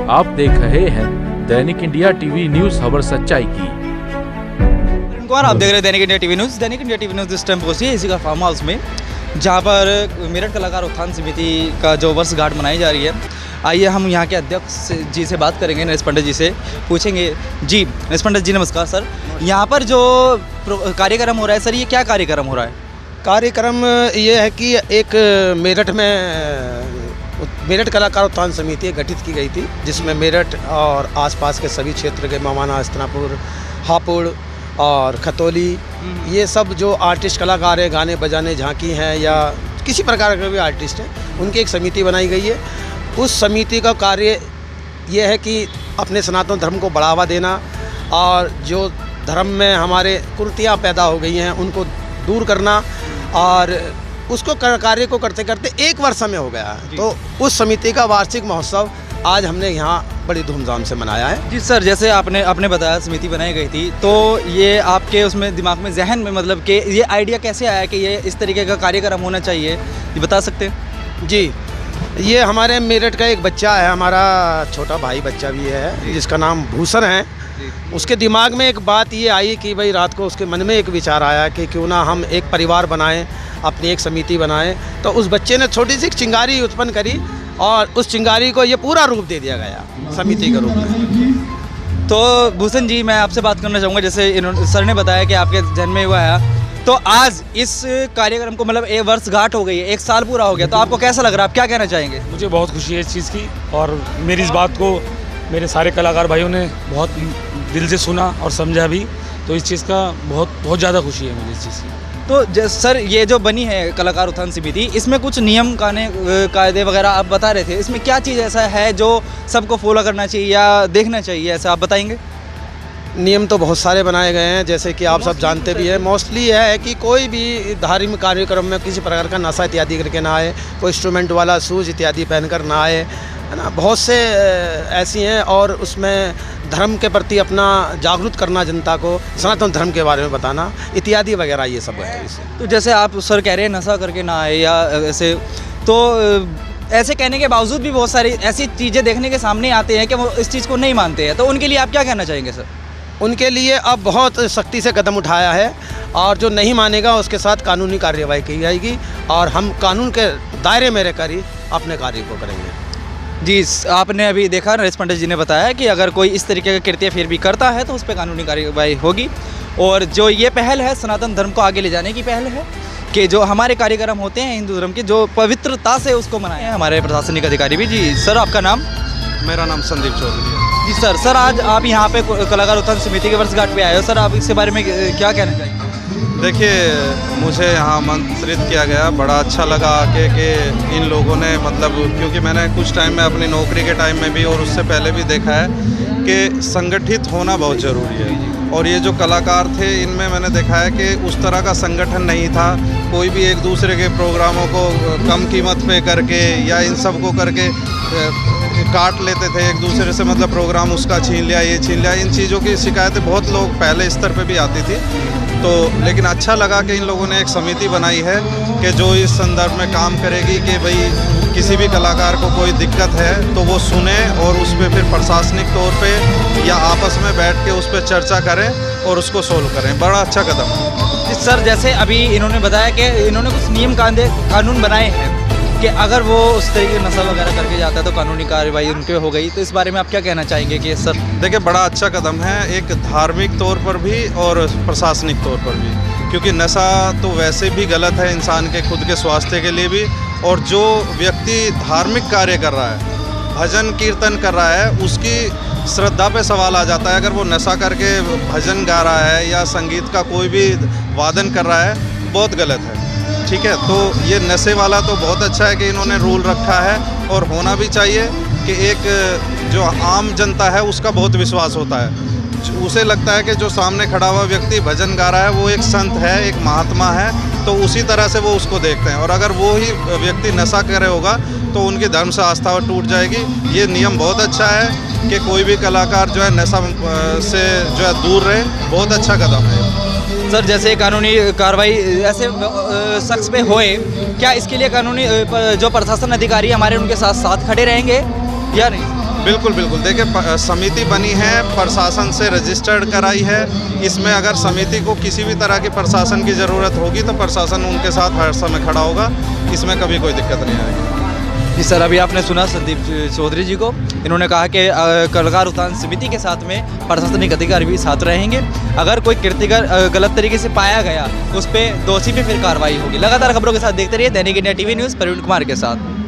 आप देख रहे हैं दैनिक इंडिया टीवी न्यूज, खबर सच्चाई की। कुमार, आप देख रहे हैं दैनिक इंडिया टीवी न्यूज़। दैनिक इंडिया टीवी न्यूज़ इस टाइम पहुंची है इसी का फार्म हाउस में, जहां पर मेरठ कलाकार उत्थान समिति का जो वर्षगांठ मनाई जा रही है। आइए हम यहाँ के अध्यक्ष जी से बात करेंगे, नरेश पंडित जी से पूछेंगे। जी नरेश पंडित जी, नमस्कार सर। यहाँ पर जो कार्यक्रम हो रहा है सर, ये क्या कार्यक्रम हो रहा है? कार्यक्रम ये है कि एक मेरठ कलाकार उत्थान समिति गठित की गई थी, जिसमें मेरठ और आसपास के सभी क्षेत्र के मवाना, हस्तिनापुर, हापुड़ और खतौली, ये सब जो आर्टिस्ट कलाकार हैं, गाने बजाने, झांकी हैं या किसी प्रकार के भी आर्टिस्ट हैं, उनकी एक समिति बनाई गई है। उस समिति का कार्य ये है कि अपने सनातन धर्म को बढ़ावा देना और जो धर्म में हमारे कुरीतियाँ पैदा हो गई हैं उनको दूर करना, और उसको कार्य को करते करते 1 वर्ष में हो गया है। तो उस समिति का वार्षिक महोत्सव आज हमने यहाँ बड़ी धूमधाम से मनाया है। जी सर, जैसे आपने बताया समिति बनाई गई थी, तो ये आपके उसमें दिमाग में, जहन में, मतलब कि ये आइडिया कैसे आया कि ये इस तरीके का कार्यक्रम होना चाहिए, ये बता सकते हैं? जी, ये हमारे मेरठ का एक बच्चा है, हमारा छोटा भाई बच्चा भी है, जिसका नाम भूषण है। उसके दिमाग में एक बात ये आई कि भाई रात को उसके मन में एक विचार आया कि क्यों ना हम एक परिवार बनाएं, अपनी एक समिति बनाएं। तो उस बच्चे ने छोटी सी चिंगारी उत्पन्न करी और उस चिंगारी को ये पूरा रूप दे दिया गया समिति के रूप में। तो भूषण जी, मैं आपसे बात करना चाहूँगा। जैसे सर ने बताया कि आपके जन्म में हुआ है, तो आज इस कार्यक्रम को मतलब 1 वर्षगांठ हो गई है, 1 साल पूरा हो गया, तो आपको कैसा लग रहा है? आप क्या कहना चाहेंगे? मुझे बहुत खुशी है इस चीज़ की, और मेरी इस बात को मेरे सारे कलाकार भाइयों ने बहुत दिल से सुना और समझा भी, तो इस चीज़ का बहुत ज़्यादा खुशी है मुझे इस चीज़ की। तो सर, ये जो बनी है कलाकार उत्थान समिति, इसमें कुछ नियम कायदे वगैरह आप बता रहे थे, इसमें क्या चीज़ ऐसा है जो सबको फॉलो करना चाहिए या देखना चाहिए, ऐसा आप बताएंगे? नियम तो बहुत सारे बनाए गए हैं, जैसे कि आप सब जानते भी हैं। मोस्टली यह है कि कोई भी धार्मिक कार्यक्रम में किसी प्रकार का नशा इत्यादि करके ना आए, कोई इंस्ट्रूमेंट वाला शूज इत्यादि पहनकर ना आए, है ना। बहुत से ऐसी हैं, और उसमें धर्म के प्रति अपना जागरूक करना, जनता को सनातन धर्म के बारे में बताना इत्यादि वगैरह, ये सब है इससे। तो जैसे आप सर कह रहे हैं नशा करके ना आए या ऐसे, तो ऐसे कहने के बावजूद भी बहुत सारी ऐसी चीज़ें देखने के सामने आते हैं कि वो इस चीज़ को नहीं मानते हैं, तो उनके लिए आप क्या कहना चाहेंगे सर? उनके लिए अब बहुत सख्ती से कदम उठाया है, और जो नहीं मानेगा उसके साथ कानूनी कार्यवाही की जाएगी, और हम कानून के दायरे में रहकर ही अपने कार्य को करेंगे। जी, आपने अभी देखा, नरेश पंडित जी ने बताया कि अगर कोई इस तरीके का कृत्य फिर भी करता है तो उस पर कानूनी कार्यवाही होगी। और जो ये पहल है, सनातन धर्म को आगे ले जाने की पहल है कि जो हमारे कार्यक्रम होते हैं हिंदू धर्म के, जो पवित्रता से उसको मनाए हैं हमारे प्रशासनिक अधिकारी भी। जी सर, आपका नाम? मेरा नाम संदीप चौधरी है। जी सर, आज आप यहाँ पे कलाकार उत्थान समिति के वर्षगांठ पे आए हो, सर आप इसके बारे में क्या कहना चाहेंगे? देखिए, मुझे यहाँ आमंत्रित किया गया, बड़ा अच्छा लगा आके कि इन लोगों ने, मतलब क्योंकि मैंने कुछ टाइम में अपनी नौकरी के टाइम में भी और उससे पहले भी देखा है कि संगठित होना बहुत ज़रूरी है। और ये जो कलाकार थे, इनमें मैंने देखा है कि उस तरह का संगठन नहीं था। कोई भी एक दूसरे के प्रोग्रामों को कम कीमत पे करके या इन सब को करके काट लेते थे एक दूसरे से, मतलब प्रोग्राम उसका छीन लिया, ये छीन लिया। इन चीज़ों की शिकायतें बहुत लोग पहले स्तर पे भी आती थी। तो लेकिन अच्छा लगा कि इन लोगों ने एक समिति बनाई है कि जो इस संदर्भ में काम करेगी कि भाई किसी भी कलाकार को कोई दिक्कत है तो वो सुने और उस पर फिर प्रशासनिक तौर पे या आपस में बैठ के उस पर चर्चा करें और उसको सोल्व करें। बड़ा अच्छा कदम है। सर, जैसे अभी इन्होंने बताया कि इन्होंने कुछ नियम कानून बनाए हैं कि अगर वो उस तरीके नशा वगैरह करके जाता है तो कानूनी कार्रवाई उनके हो गई, तो इस बारे में आप क्या कहना चाहेंगे? कि सर देखिए, बड़ा अच्छा कदम है, एक धार्मिक तौर पर भी और प्रशासनिक तौर पर भी, क्योंकि नशा तो वैसे भी गलत है इंसान के खुद के स्वास्थ्य के लिए भी। और जो व्यक्ति धार्मिक कार्य कर रहा है, भजन कीर्तन कर रहा है, उसकी श्रद्धा पे सवाल आ जाता है। अगर वो नशा करके भजन गा रहा है या संगीत का कोई भी वादन कर रहा है, बहुत गलत है। ठीक है, तो ये नशे वाला तो बहुत अच्छा है कि इन्होंने रूल रखा है, और होना भी चाहिए कि एक जो आम जनता है उसका बहुत विश्वास होता है, उसे लगता है कि जो सामने खड़ा हुआ व्यक्ति भजन गा रहा है वो एक संत है, एक महात्मा है, तो उसी तरह से वो उसको देखते हैं। और अगर वो ही व्यक्ति नशा करे होगा तो उनकी धर्म से आस्था टूट जाएगी। ये नियम बहुत अच्छा है कि कोई भी कलाकार जो है नशा से जो है दूर रहे, बहुत अच्छा कदम है। सर, जैसे कानूनी कार्रवाई ऐसे शख्स पे होए, क्या इसके लिए कानूनी जो प्रशासन अधिकारी हमारे उनके साथ खड़े रहेंगे या नहीं? बिल्कुल बिल्कुल, देखिए समिति बनी है, प्रशासन से रजिस्टर्ड कराई है। इसमें अगर समिति को किसी भी तरह की प्रशासन की ज़रूरत होगी तो प्रशासन उनके साथ हर समय खड़ा होगा, इसमें कभी कोई दिक्कत नहीं आएगी। जी सर, अभी आपने सुना संदीप चौधरी जी को, इन्होंने कहा कि कलाकार उत्थान समिति के साथ में प्रशासनिक अधिकारी भी साथ रहेंगे। अगर कोई कृतिकर गलत तरीके से पाया गया उस पर दोषी पे फिर कार्रवाई होगी। लगातार खबरों के साथ देखते रहिए दैनिक India TV news, Praveen Kumar के साथ।